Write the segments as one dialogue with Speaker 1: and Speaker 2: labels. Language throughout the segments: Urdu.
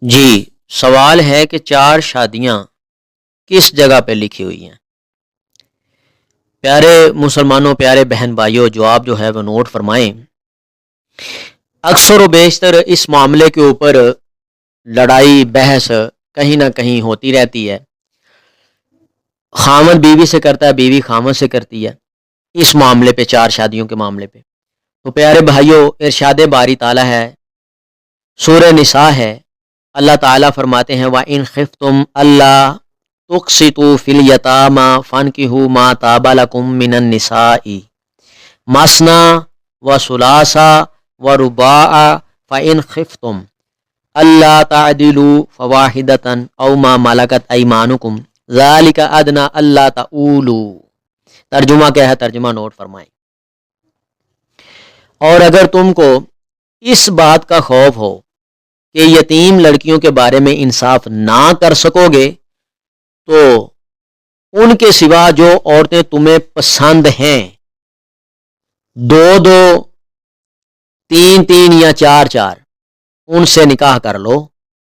Speaker 1: جی، سوال ہے کہ 4 شادیاں کس جگہ پہ لکھی ہوئی ہیں؟ پیارے مسلمانوں، پیارے بہن بھائیوں، جواب جو ہے وہ نوٹ فرمائیں۔ اکثر و بیشتر اس معاملے کے اوپر لڑائی بحث کہیں نہ کہیں ہوتی رہتی ہے۔ خامد بیوی سے کرتا ہے، بیوی خامد سے کرتی ہے اس معاملے پہ، 4 شادیوں کے معاملے پہ۔ تو پیارے بھائیوں، ارشاد باری تعالیٰ ہے، سورہ نساء ہے، اللہ تعالیٰ فرماتے ہیں وَإِنْ خِفْتُمْ أَلَّا تُقْسِطُوا فِي الْيَتَامَى فَانكِحُوا مَا طَابَ لَكُم مِّنَ النِّسَاءِ مَثْنَىٰ وَثُلَاثَ وَرُبَاعَ فَإِنْ خِفْتُمْ أَلَّا تَعْدِلُوا فَوَاحِدَةً أَوْ مَا مَلَكَتْ أَيْمَانُكُمْ ذَلِكَ أَدْنَىٰ أَلَّا تَعُولُوا۔ ترجمہ کیا ہے؟ ترجمہ نوٹ فرمائیں۔ اور اگر تم کو اس بات کا خوف ہو کہ یتیم لڑکیوں کے بارے میں انصاف نہ کر سکو گے تو ان کے سوا جو عورتیں تمہیں پسند ہیں 2-2 3-3 یا 4-4 ان سے نکاح کر لو۔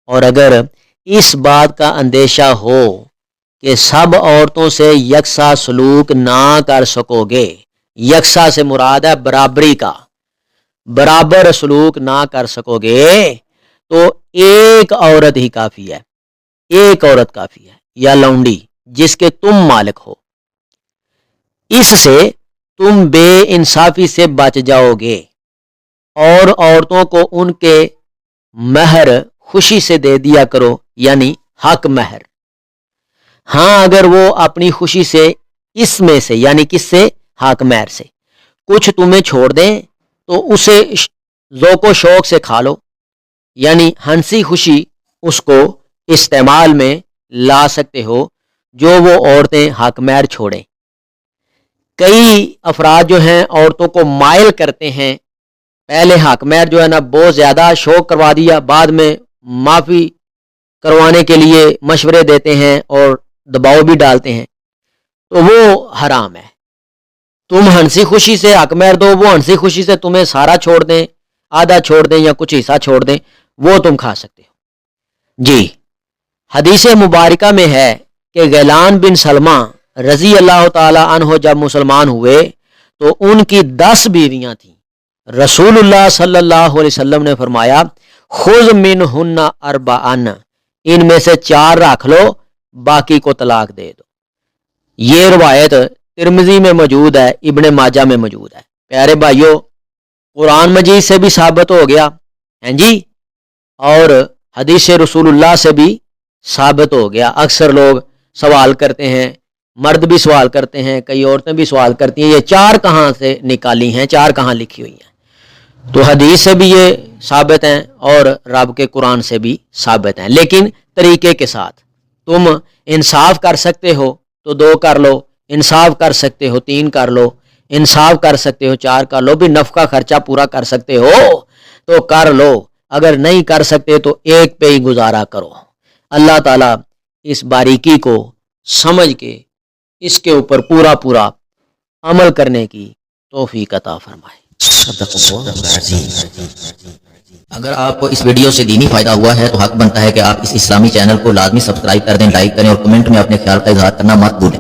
Speaker 1: اور اگر اس بات کا اندیشہ ہو کہ سب عورتوں سے یکساں سلوک نہ کر سکو گے، یکساں سے مراد ہے برابری کا، برابر سلوک نہ کر سکو گے تو ایک عورت ہی کافی ہے، ایک عورت کافی ہے یا لونڈی جس کے تم مالک ہو۔ اس سے تم بے انصافی سے بچ جاؤ گے اور عورتوں کو ان کے مہر خوشی سے دے دیا کرو، یعنی حق مہر۔ ہاں، اگر وہ اپنی خوشی سے اس میں سے، یعنی کس سے؟ حق مہر سے کچھ تمہیں چھوڑ دیں تو اسے ذوق و شوق سے کھا لو، یعنی ہنسی خوشی اس کو استعمال میں لا سکتے ہو جو وہ عورتیں حق مہر چھوڑیں۔ کئی افراد جو ہیں عورتوں کو مائل کرتے ہیں، پہلے حق مہر جو ہے نا بہت زیادہ شوق کروا دیا، بعد میں معافی کروانے کے لیے مشورے دیتے ہیں اور دباؤ بھی ڈالتے ہیں، تو وہ حرام ہے۔ تم ہنسی خوشی سے حق مہر دو، وہ ہنسی خوشی سے تمہیں سارا چھوڑ دیں، آدھا چھوڑ دیں یا کچھ حصہ چھوڑ دیں، وہ تم کھا سکتے ہو۔ جی، حدیث مبارکہ میں ہے کہ غیلان بن سلمہ رضی اللہ تعالی عنہ جب مسلمان ہوئے تو ان کی 10 بیویاں تھیں۔ رسول اللہ صلی اللہ علیہ وسلم نے فرمایا خذ منہن 4، ان میں سے 4 رکھ لو، باقی کو طلاق دے دو۔ یہ روایت ترمذی میں موجود ہے، ابن ماجہ میں موجود ہے۔ پیارے بھائیوں، قرآن مجید سے بھی ثابت ہو گیا ہیں جی، اور حدیث رسول اللہ سے بھی ثابت ہو گیا۔ اکثر لوگ سوال کرتے ہیں، مرد بھی سوال کرتے ہیں، کئی عورتیں بھی سوال کرتی ہیں، یہ 4 کہاں سے نکالی ہیں، 4 کہاں لکھی ہوئی ہیں؟ تو حدیث سے بھی یہ ثابت ہیں اور رب کے قرآن سے بھی ثابت ہیں، لیکن طریقے کے ساتھ۔ تم انصاف کر سکتے ہو تو 2 کر لو، انصاف کر سکتے ہو 3 کر لو، انصاف کر سکتے ہو 4 کر لو، بھی نفقہ خرچہ پورا کر سکتے ہو تو کر لو، اگر نہیں کر سکتے تو 1 پہ ہی گزارا کرو۔ اللہ تعالیٰ اس باریکی کو سمجھ کے اس کے اوپر پورا عمل کرنے کی توفیق عطا فرمائے۔
Speaker 2: اگر آپ کو اس ویڈیو سے دینی فائدہ ہوا ہے تو حق بنتا ہے کہ آپ اس اسلامی چینل کو لازمی سبسکرائب کر دیں، لائک کریں اور کمنٹ میں اپنے خیال کا اظہار کرنا مت بھولیں۔